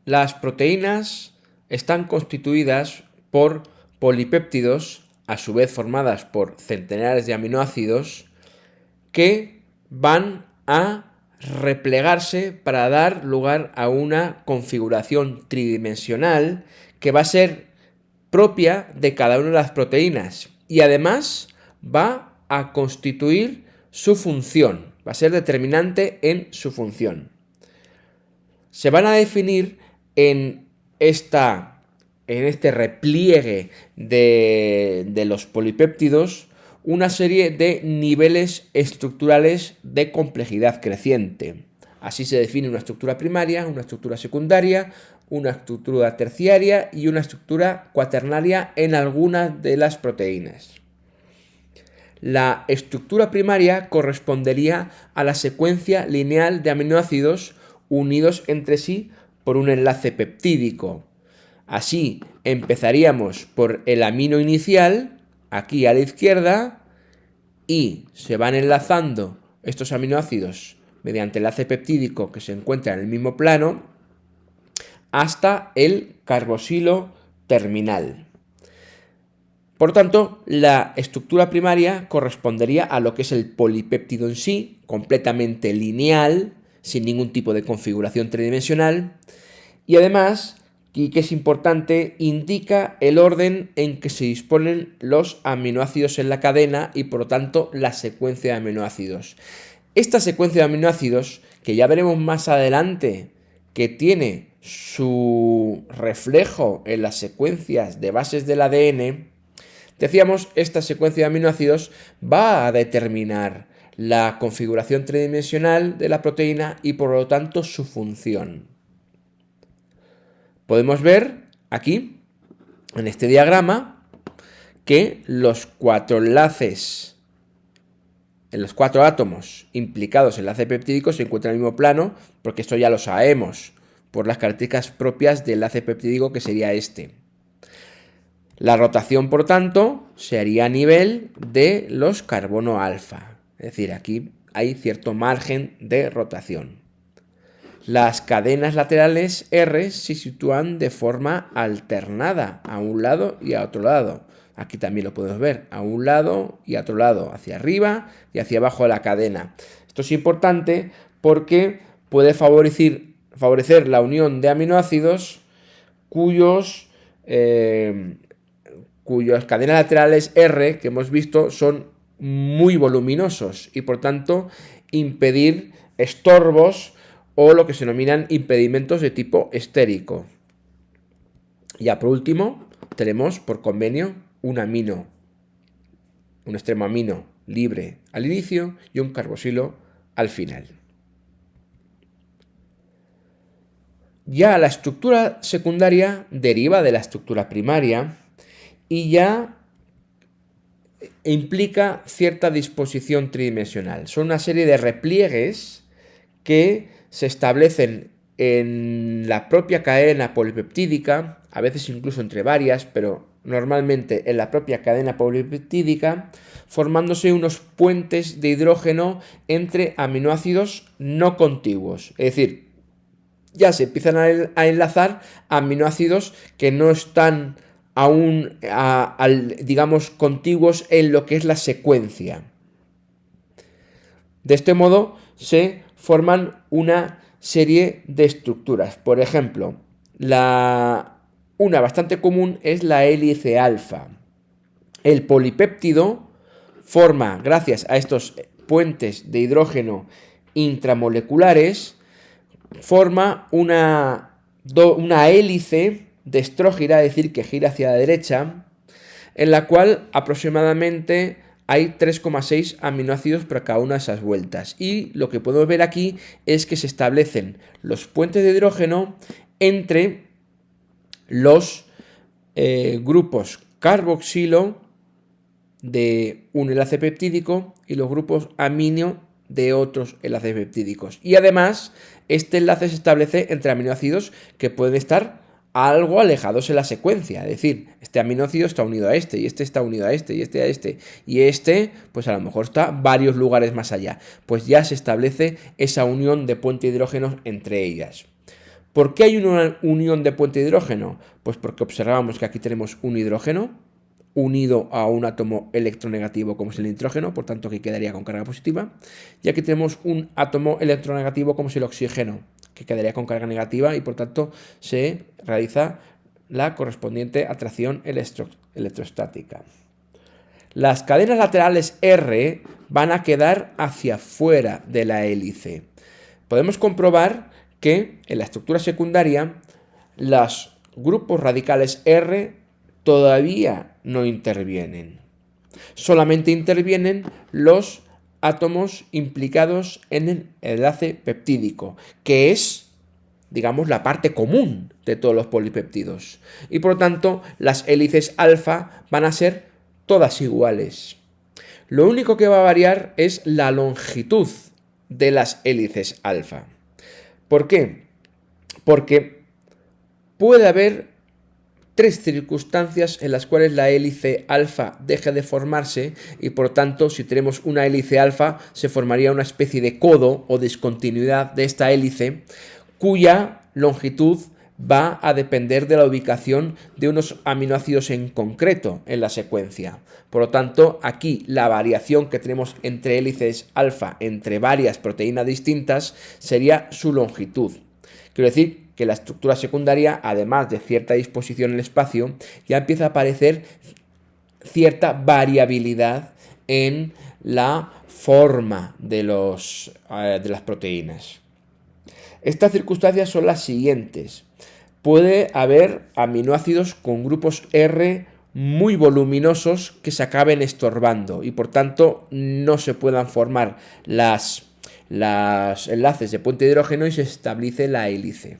Las proteínas están constituidas por polipéptidos, a su vez formadas por centenares de aminoácidos, que van a replegarse para dar lugar a una configuración tridimensional que va a ser propia de cada una de las proteínas y además va a constituir su función, va a ser determinante en su función. Se van a definir en este repliegue de los polipéptidos una serie de niveles estructurales de complejidad creciente. Así se define una estructura primaria, una estructura secundaria, una estructura terciaria y una estructura cuaternaria en algunas de las proteínas. La estructura primaria correspondería a la secuencia lineal de aminoácidos unidos entre sí por un enlace peptídico. Así empezaríamos por el amino inicial, aquí a la izquierda, y se van enlazando estos aminoácidos mediante enlace peptídico que se encuentra en el mismo plano hasta el carboxilo terminal. Por tanto, la estructura primaria correspondería a lo que es el polipéptido en sí, completamente lineal, sin ningún tipo de configuración tridimensional, y además, y que es importante, indica el orden en que se disponen los aminoácidos en la cadena y por lo tanto la secuencia de aminoácidos. Esta secuencia de aminoácidos, que ya veremos más adelante, que tiene su reflejo en las secuencias de bases del ADN, decíamos, esta secuencia de aminoácidos va a determinar la configuración tridimensional de la proteína y por lo tanto su función. Podemos ver aquí, en este diagrama, que los cuatro enlaces, en los cuatro átomos implicados en el enlace peptídico se encuentran en el mismo plano, porque esto ya lo sabemos, por las características propias del enlace peptídico que sería este. La rotación, por tanto, se haría a nivel de los carbono alfa, es decir, aquí hay cierto margen de rotación. Las cadenas laterales R se sitúan de forma alternada a un lado y a otro lado. Aquí también lo podemos ver, a un lado y a otro lado, hacia arriba y hacia abajo de la cadena. Esto es importante porque puede favorecer la unión de aminoácidos cuyas cadenas laterales R que hemos visto son muy voluminosos y por tanto impedir estorbos o lo que se denominan impedimentos de tipo estérico. Ya por último, tenemos por convenio un extremo amino libre al inicio y un carboxilo al final. Ya la estructura secundaria deriva de la estructura primaria y ya implica cierta disposición tridimensional. Son una serie de repliegues que se establecen en la propia cadena polipeptídica, a veces incluso entre varias, pero normalmente en la propia cadena polipeptídica, formándose unos puentes de hidrógeno entre aminoácidos no contiguos. Es decir, ya se empiezan a enlazar aminoácidos que no están aún, digamos, contiguos en lo que es la secuencia. De este modo se forman una serie de estructuras. Por ejemplo, una bastante común es la hélice alfa. El polipéptido forma, gracias a estos puentes de hidrógeno intramoleculares, forma una hélice destrógira, es decir, que gira hacia la derecha, en la cual aproximadamente hay 3,6 aminoácidos por cada una de esas vueltas. Y lo que podemos ver aquí es que se establecen los puentes de hidrógeno entre los grupos carboxilo de un enlace peptídico y los grupos amino de otros enlaces peptídicos. Y además, este enlace se establece entre aminoácidos que pueden estar algo alejados en la secuencia, es decir, este aminoácido está unido a este, y este está unido a este, y este a este, y este, pues a lo mejor está varios lugares más allá, pues ya se establece esa unión de puente de hidrógenos entre ellas. ¿Por qué hay una unión de puente de hidrógeno? Pues porque observamos que aquí tenemos un hidrógeno unido a un átomo electronegativo como es el nitrógeno, por tanto que quedaría con carga positiva, y aquí tenemos un átomo electronegativo como es el oxígeno, que quedaría con carga negativa y por tanto se realiza la correspondiente atracción electrostática. Las cadenas laterales R van a quedar hacia fuera de la hélice. Podemos comprobar que en la estructura secundaria los grupos radicales R todavía no intervienen. Solamente intervienen los átomos implicados en el enlace peptídico, que es, digamos, la parte común de todos los polipéptidos. Y por lo tanto, las hélices alfa van a ser todas iguales. Lo único que va a variar es la longitud de las hélices alfa. ¿Por qué? Porque puede haber tres circunstancias en las cuales la hélice alfa deja de formarse y por tanto si tenemos una hélice alfa se formaría una especie de codo o discontinuidad de esta hélice cuya longitud va a depender de la ubicación de unos aminoácidos en concreto en la secuencia. Por lo tanto, aquí la variación que tenemos entre hélices alfa entre varias proteínas distintas sería su longitud. Quiero decir que la estructura secundaria, además de cierta disposición en el espacio, ya empieza a aparecer cierta variabilidad en la forma de las proteínas. Estas circunstancias son las siguientes. Puede haber aminoácidos con grupos R muy voluminosos que se acaben estorbando y por tanto no se puedan formar los enlaces de puente de hidrógeno y se establece la hélice.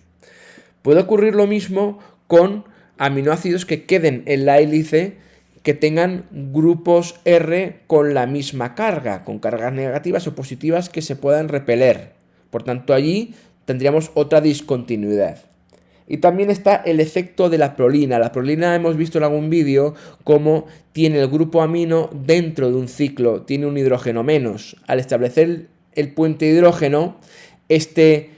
Puede ocurrir lo mismo con aminoácidos que queden en la hélice que tengan grupos R con la misma carga, con cargas negativas o positivas que se puedan repeler. Por tanto, allí tendríamos otra discontinuidad. Y también está el efecto de la prolina. La prolina hemos visto en algún vídeo cómo tiene el grupo amino dentro de un ciclo, tiene un hidrógeno menos. Al establecer el puente de hidrógeno, este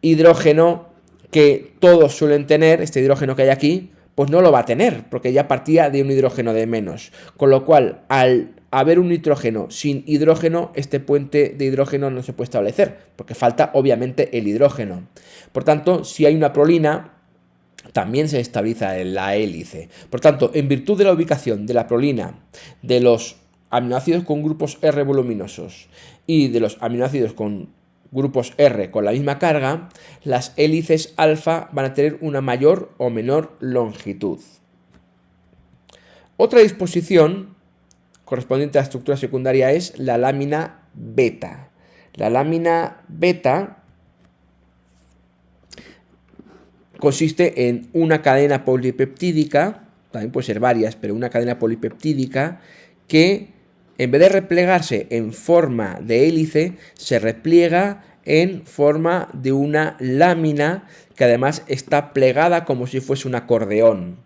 hidrógeno que todos suelen tener, este hidrógeno que hay aquí, pues no lo va a tener, porque ya partía de un hidrógeno de menos. Con lo cual, al haber un nitrógeno sin hidrógeno, este puente de hidrógeno no se puede establecer, porque falta obviamente el hidrógeno. Por tanto, si hay una prolina, también se estabiliza en la hélice. Por tanto, en virtud de la ubicación de la prolina, de los aminoácidos con grupos R voluminosos y de los aminoácidos con grupos R con la misma carga, las hélices alfa van a tener una mayor o menor longitud. Otra disposición correspondiente a la estructura secundaria es la lámina beta. La lámina beta consiste en una cadena polipeptídica, también puede ser varias, pero una cadena polipeptídica que en vez de replegarse en forma de hélice, se repliega en forma de una lámina que además está plegada como si fuese un acordeón.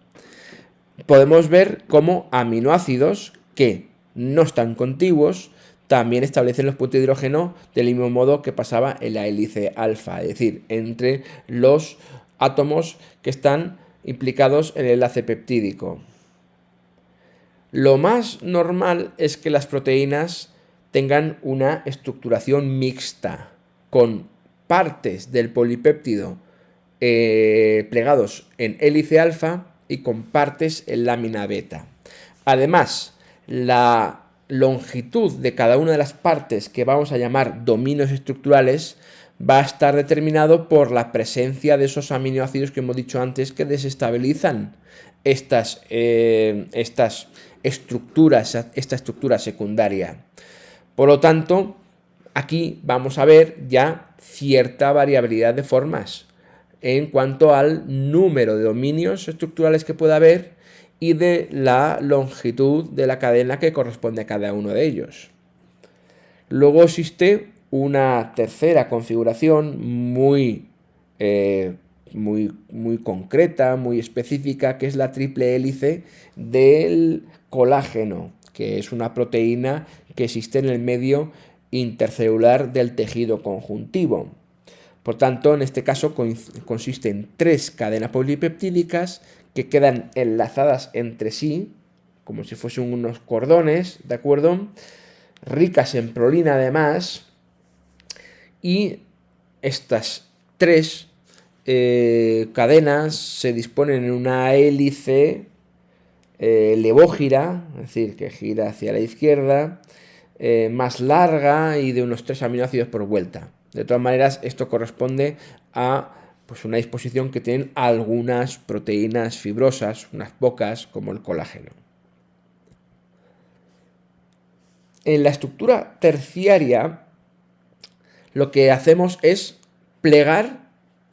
Podemos ver cómo aminoácidos que no están contiguos también establecen los puentes de hidrógeno del mismo modo que pasaba en la hélice alfa, es decir, entre los átomos que están implicados en el enlace peptídico. Lo más normal es que las proteínas tengan una estructuración mixta, con partes del polipéptido plegados en hélice alfa y con partes en lámina beta. Además, la longitud de cada una de las partes que vamos a llamar dominios estructurales va a estar determinado por la presencia de esos aminoácidos que hemos dicho antes que desestabilizan esta estructura secundaria. Por lo tanto, aquí vamos a ver ya cierta variabilidad de formas en cuanto al número de dominios estructurales que pueda haber y de la longitud de la cadena que corresponde a cada uno de ellos. Luego existe una tercera configuración muy concreta, muy específica, que es la triple hélice del colágeno, que es una proteína que existe en el medio intercelular del tejido conjuntivo. Por tanto, en este caso consiste en 3 cadenas polipeptídicas que quedan enlazadas entre sí, como si fuesen unos cordones, ¿de acuerdo? Ricas en prolina además, y estas 3 cadenas se disponen en una hélice levógira, es decir, que gira hacia la izquierda, más larga y de unos 3 aminoácidos por vuelta. De todas maneras, esto corresponde a pues, una disposición que tienen algunas proteínas fibrosas, unas pocas, como el colágeno. En la estructura terciaria, lo que hacemos es plegar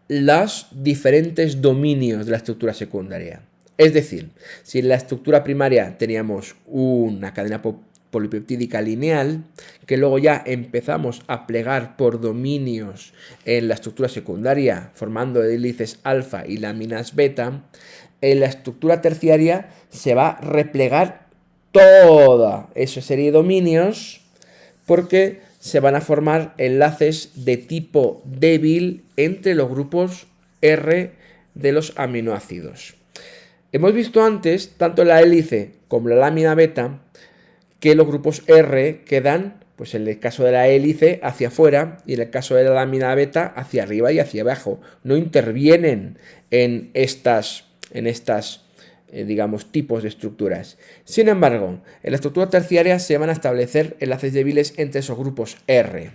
los diferentes dominios de la estructura secundaria. Es decir, si en la estructura primaria teníamos una cadena polipeptídica lineal, que luego ya empezamos a plegar por dominios en la estructura secundaria, formando hélices alfa y láminas beta, en la estructura terciaria se va a replegar toda esa serie de dominios porque se van a formar enlaces de tipo débil entre los grupos R de los aminoácidos. Hemos visto antes, tanto en la hélice como en la lámina beta, que los grupos R quedan, pues en el caso de la hélice, hacia afuera, y en el caso de la lámina beta, hacia arriba y hacia abajo. No intervienen en estas digamos, tipos de estructuras. Sin embargo, en la estructura terciaria se van a establecer enlaces débiles entre esos grupos R.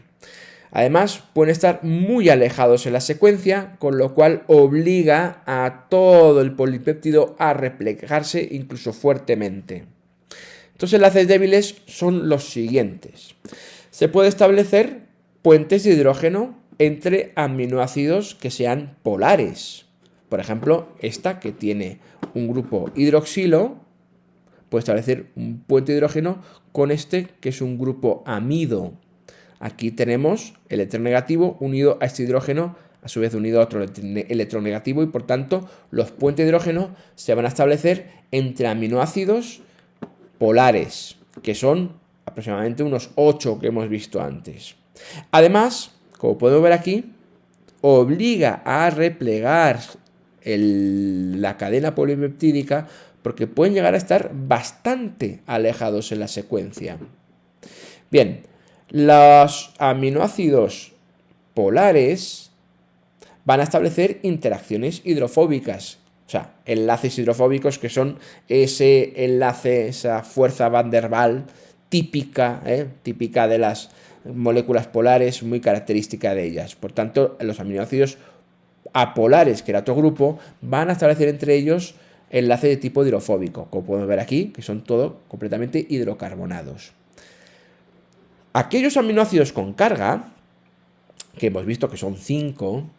Además, pueden estar muy alejados en la secuencia, con lo cual obliga a todo el polipéptido a replegarse incluso fuertemente. Estos enlaces débiles son los siguientes. Se puede establecer puentes de hidrógeno entre aminoácidos que sean polares. Por ejemplo, esta que tiene un grupo hidroxilo puede establecer un puente de hidrógeno con este que es un grupo amido. Aquí tenemos el electronegativo unido a este hidrógeno, a su vez unido a otro electronegativo, y por tanto los puentes de hidrógeno se van a establecer entre aminoácidos polares, que son aproximadamente unos 8 que hemos visto antes. Además, como podemos ver aquí, obliga a replegar la cadena polipeptídica porque pueden llegar a estar bastante alejados en la secuencia. Bien, los aminoácidos polares van a establecer interacciones hidrofóbicas, o sea, enlaces hidrofóbicos que son ese enlace, esa fuerza Van der Waals típica de las moléculas polares, muy característica de ellas. Por tanto, los aminoácidos apolares, que era otro grupo, van a establecer entre ellos enlace de tipo hidrofóbico, como podemos ver aquí, que son todos completamente hidrocarbonados. Aquellos aminoácidos con carga, que hemos visto que son 5,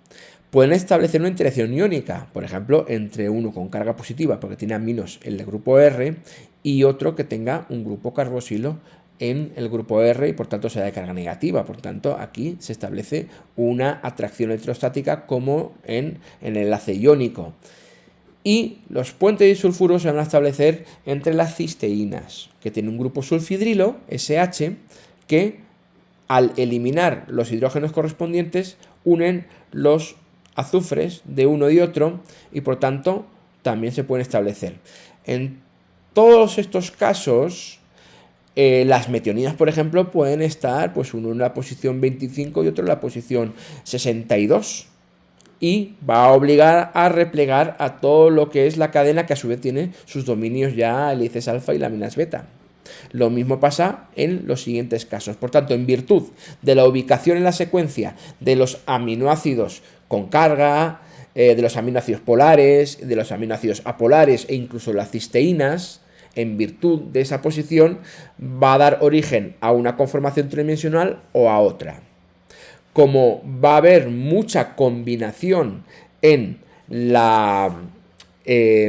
pueden establecer una interacción iónica, por ejemplo, entre uno con carga positiva, porque tiene aminos en el grupo R, y otro que tenga un grupo carboxilo en el grupo R y por tanto sea de carga negativa. Por tanto, aquí se establece una atracción electrostática como en el enlace iónico. Y los puentes disulfuros se van a establecer entre las cisteínas, que tienen un grupo sulfidrilo, SH, que al eliminar los hidrógenos correspondientes unen los azufres de uno y otro y por tanto también se pueden establecer. En todos estos casos, las metioninas, por ejemplo, pueden estar pues uno en la posición 25 y otro en la posición 62. Y va a obligar a replegar a todo lo que es la cadena, que a su vez tiene sus dominios ya hélices alfa y láminas beta. Lo mismo pasa en los siguientes casos. Por tanto, en virtud de la ubicación en la secuencia de los aminoácidos con carga, de los aminoácidos polares, de los aminoácidos apolares e incluso las cisteínas, en virtud de esa posición va a dar origen a una conformación tridimensional o a otra. Como va a haber mucha combinación en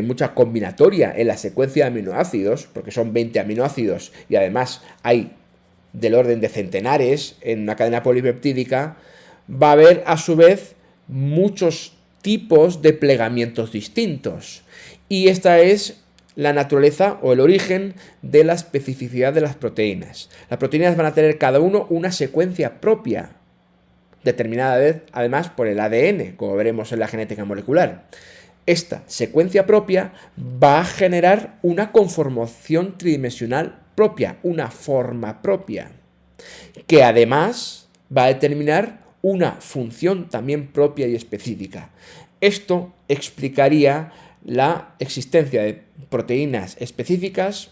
mucha combinatoria en la secuencia de aminoácidos, porque son 20 aminoácidos y además hay del orden de centenares en una cadena polipeptídica, va a haber a su vez muchos tipos de plegamientos distintos. Y esta es la naturaleza o el origen de la especificidad de las proteínas. Las proteínas van a tener cada uno una secuencia propia, determinada vez, además, por el ADN, como veremos en la genética molecular. Esta secuencia propia va a generar una conformación tridimensional propia, una forma propia, que además va a determinar una función también propia y específica. Esto explicaría la existencia de proteínas específicas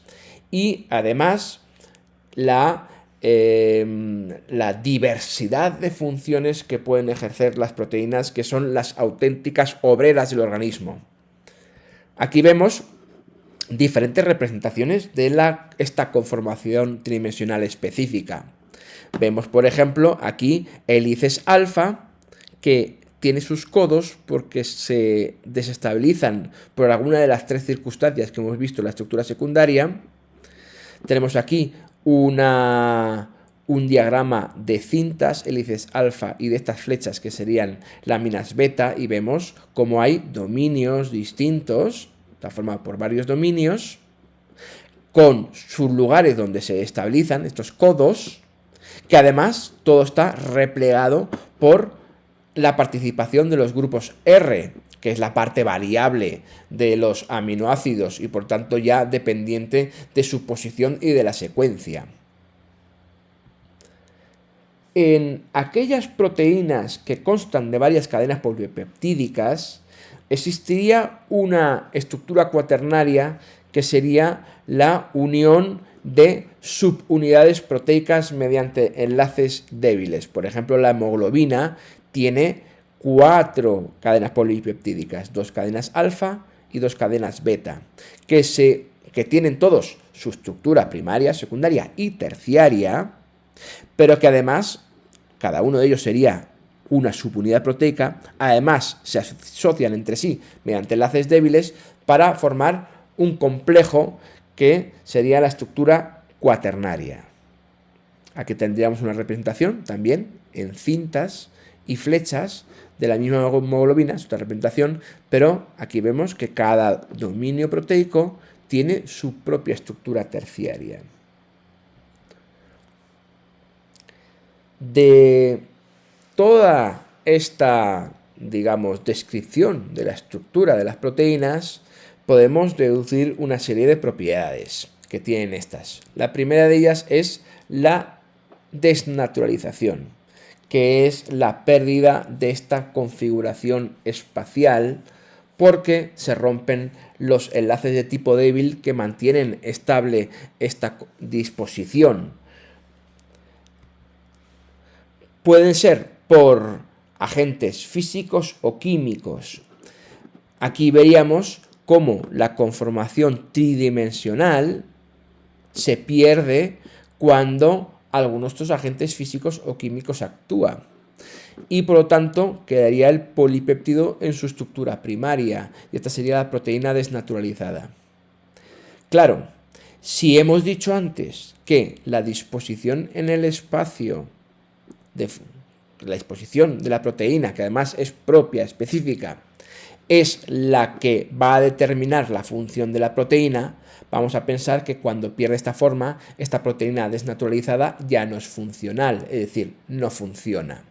y además la diversidad de funciones que pueden ejercer las proteínas, que son las auténticas obreras del organismo. Aquí vemos diferentes representaciones de esta conformación tridimensional específica. Vemos, por ejemplo, aquí hélices alfa, que tiene sus codos porque se desestabilizan por alguna de las tres circunstancias que hemos visto en la estructura secundaria. Tenemos aquí un diagrama de cintas, hélices alfa, y de estas flechas que serían láminas beta, y vemos cómo hay dominios distintos, está formado por varios dominios, con sus lugares donde se estabilizan estos codos, que además todo está replegado por la participación de los grupos R, que es la parte variable de los aminoácidos y por tanto ya dependiente de su posición y de la secuencia. En aquellas proteínas que constan de varias cadenas polipeptídicas, existiría una estructura cuaternaria que sería la unión de subunidades proteicas mediante enlaces débiles. Por ejemplo, la hemoglobina tiene 4 cadenas polipeptídicas, 2 cadenas alfa y 2 cadenas beta, que tienen todos su estructura primaria, secundaria y terciaria, pero que además cada uno de ellos sería una subunidad proteica. Además se asocian entre sí mediante enlaces débiles para formar un complejo que sería la estructura cuaternaria. Aquí tendríamos una representación también en cintas y flechas de la misma hemoglobina, es otra representación, pero aquí vemos que cada dominio proteico tiene su propia estructura terciaria. De toda esta, digamos, descripción de la estructura de las proteínas, podemos deducir una serie de propiedades que tienen estas. La primera de ellas es la desnaturalización, que es la pérdida de esta configuración espacial porque se rompen los enlaces de tipo débil que mantienen estable esta disposición. Pueden ser por agentes físicos o químicos. Aquí veríamos cómo la conformación tridimensional se pierde cuando alguno de estos agentes físicos o químicos actúa. Y por lo tanto quedaría el polipéptido en su estructura primaria, y esta sería la proteína desnaturalizada. Claro, si hemos dicho antes que la disposición en el espacio, la disposición de la proteína, que además es propia, específica, es la que va a determinar la función de la proteína, vamos a pensar que cuando pierde esta forma, esta proteína desnaturalizada ya no es funcional, es decir, no funciona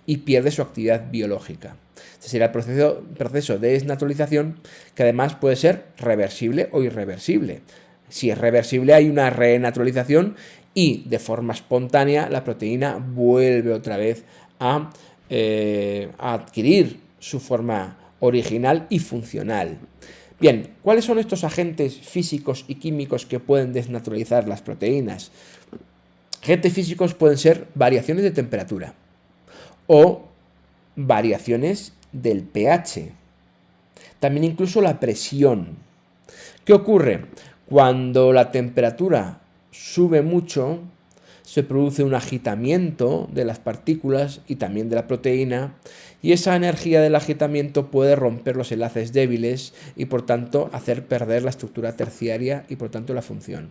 y pierde su actividad biológica. Este sería el proceso de desnaturalización, que además puede ser reversible o irreversible. Si es reversible, hay una renaturalización y de forma espontánea la proteína vuelve otra vez a adquirir su forma original y funcional. Bien, ¿cuáles son estos agentes físicos y químicos que pueden desnaturalizar las proteínas? Agentes físicos pueden ser variaciones de temperatura o variaciones del pH. También incluso la presión. ¿Qué ocurre? Cuando la temperatura sube mucho, se produce un agitamiento de las partículas y también de la proteína, y esa energía del agitamiento puede romper los enlaces débiles y por tanto hacer perder la estructura terciaria y por tanto la función.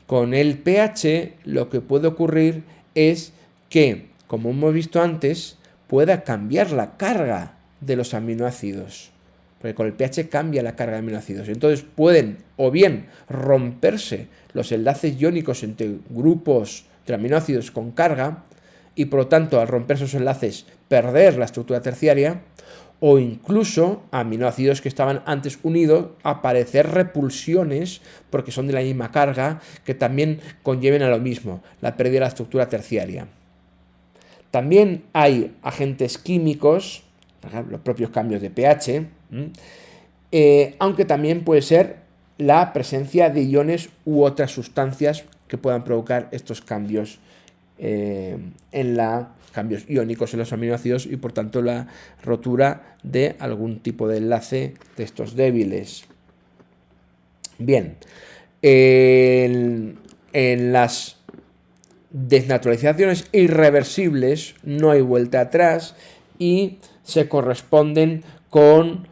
Con el pH lo que puede ocurrir es que, como hemos visto antes, pueda cambiar la carga de los aminoácidos, porque con el pH cambia la carga de aminoácidos. Entonces pueden o bien romperse los enlaces iónicos entre grupos de aminoácidos con carga y por lo tanto al romper esos enlaces perder la estructura terciaria, o incluso aminoácidos que estaban antes unidos aparecer repulsiones porque son de la misma carga que también conlleven a lo mismo, la pérdida de la estructura terciaria. También hay agentes químicos, por ejemplo, los propios cambios de pH, aunque también puede ser la presencia de iones u otras sustancias que puedan provocar estos cambios cambios iónicos en los aminoácidos y por tanto la rotura de algún tipo de enlace de estos débiles. Bien, en las desnaturalizaciones irreversibles no hay vuelta atrás y se corresponden con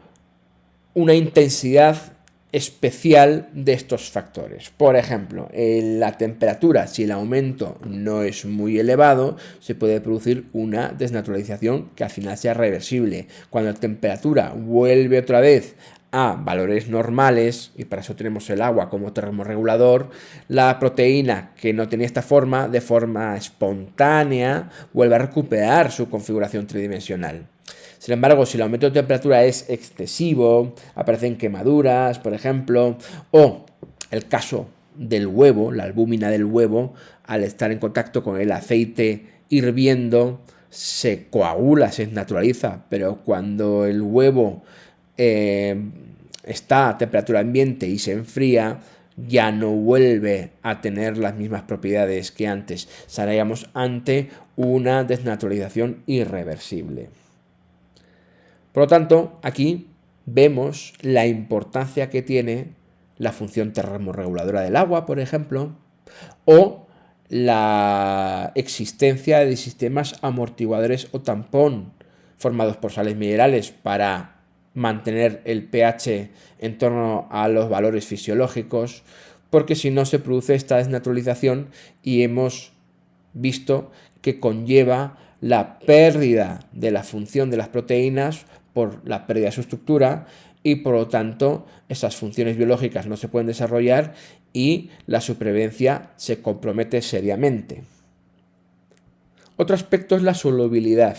una intensidad especial de estos factores. Por ejemplo, en la temperatura, si el aumento no es muy elevado, se puede producir una desnaturalización que al final sea reversible. Cuando la temperatura vuelve otra vez a valores normales, y para eso tenemos el agua como termorregulador, la proteína que no tenía esta forma, de forma espontánea, vuelve a recuperar su configuración tridimensional. Sin embargo, si el aumento de temperatura es excesivo, aparecen quemaduras, por ejemplo, o el caso del huevo, la albúmina del huevo, al estar en contacto con el aceite hirviendo, se coagula, se naturaliza, pero cuando el huevo está a temperatura ambiente y se enfría, ya no vuelve a tener las mismas propiedades que antes. Estaríamos ante una desnaturalización irreversible. Por lo tanto, aquí vemos la importancia que tiene la función termorreguladora del agua, por ejemplo, o la existencia de sistemas amortiguadores o tampón formados por sales minerales para mantener el pH en torno a los valores fisiológicos, porque si no se produce esta desnaturalización y hemos visto que conlleva la pérdida de la función de las proteínas por la pérdida de su estructura y por lo tanto esas funciones biológicas no se pueden desarrollar y la supervivencia se compromete seriamente. Otro aspecto es la solubilidad.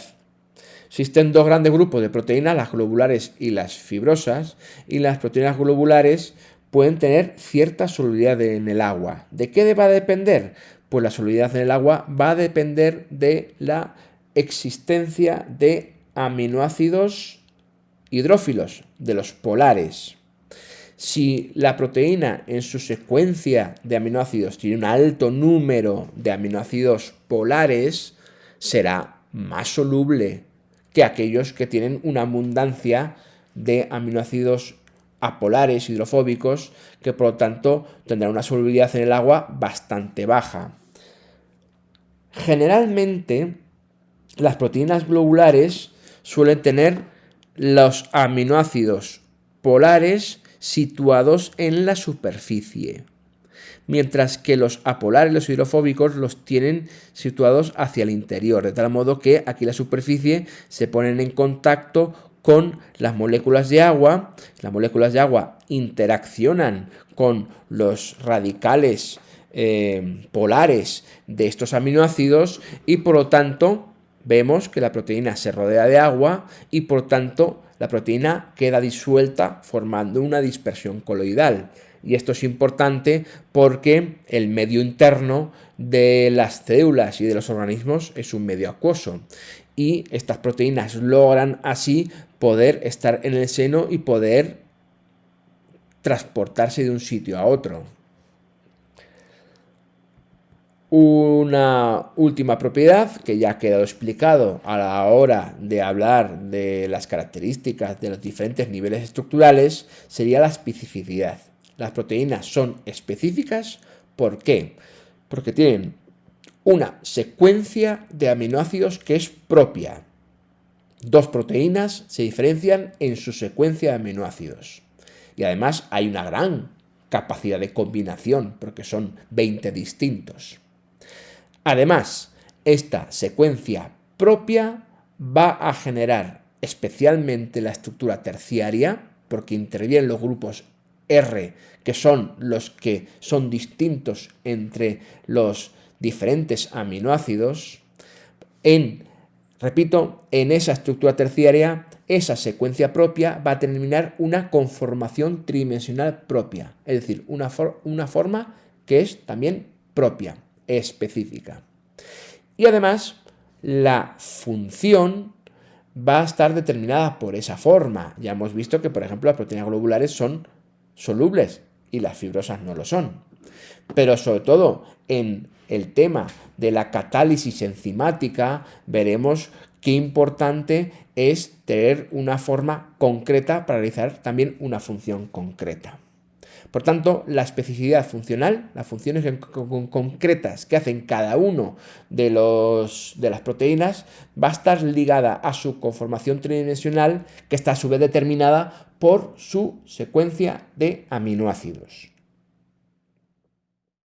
Existen dos grandes grupos de proteínas, las globulares y las fibrosas, y las proteínas globulares pueden tener cierta solubilidad en el agua. ¿De qué va a depender? Pues la solubilidad en el agua va a depender de la existencia de aminoácidos hidrófilos, de los polares. Si la proteína en su secuencia de aminoácidos tiene un alto número de aminoácidos polares, será más soluble que aquellos que tienen una abundancia de aminoácidos apolares, hidrofóbicos, que por lo tanto tendrán una solubilidad en el agua bastante baja. Generalmente, las proteínas globulares suelen tener los aminoácidos polares situados en la superficie, mientras que los apolares, los hidrofóbicos, los tienen situados hacia el interior, de tal modo que aquí la superficie se ponen en contacto con las moléculas de agua. Las moléculas de agua interaccionan con los radicales polares de estos aminoácidos y por lo tanto vemos que la proteína se rodea de agua y por tanto la proteína queda disuelta formando una dispersión coloidal. Y esto es importante porque el medio interno de las células y de los organismos es un medio acuoso. Y estas proteínas logran así poder estar en el seno y poder transportarse de un sitio a otro. Una última propiedad que ya ha quedado explicado a la hora de hablar de las características de los diferentes niveles estructurales sería la especificidad. Las proteínas son específicas, ¿por qué? Porque tienen una secuencia de aminoácidos que es propia. Dos proteínas se diferencian en su secuencia de aminoácidos. Y además hay una gran capacidad de combinación, porque son 20 distintos. Además, esta secuencia propia va a generar especialmente la estructura terciaria, porque intervienen los grupos R, que son los que son distintos entre los diferentes aminoácidos. repito, en esa estructura terciaria, esa secuencia propia va a determinar una conformación tridimensional propia, es decir, una forma que es también propia, específica. Y además, la función va a estar determinada por esa forma. Ya hemos visto que, por ejemplo, las proteínas globulares son solubles y las fibrosas no lo son. Pero sobre todo en el tema de la catálisis enzimática veremos qué importante es tener una forma concreta para realizar también una función concreta. Por tanto, la especificidad funcional, las funciones concretas que hacen cada uno de las proteínas, va a estar ligada a su conformación tridimensional, que está a su vez determinada por su secuencia de aminoácidos.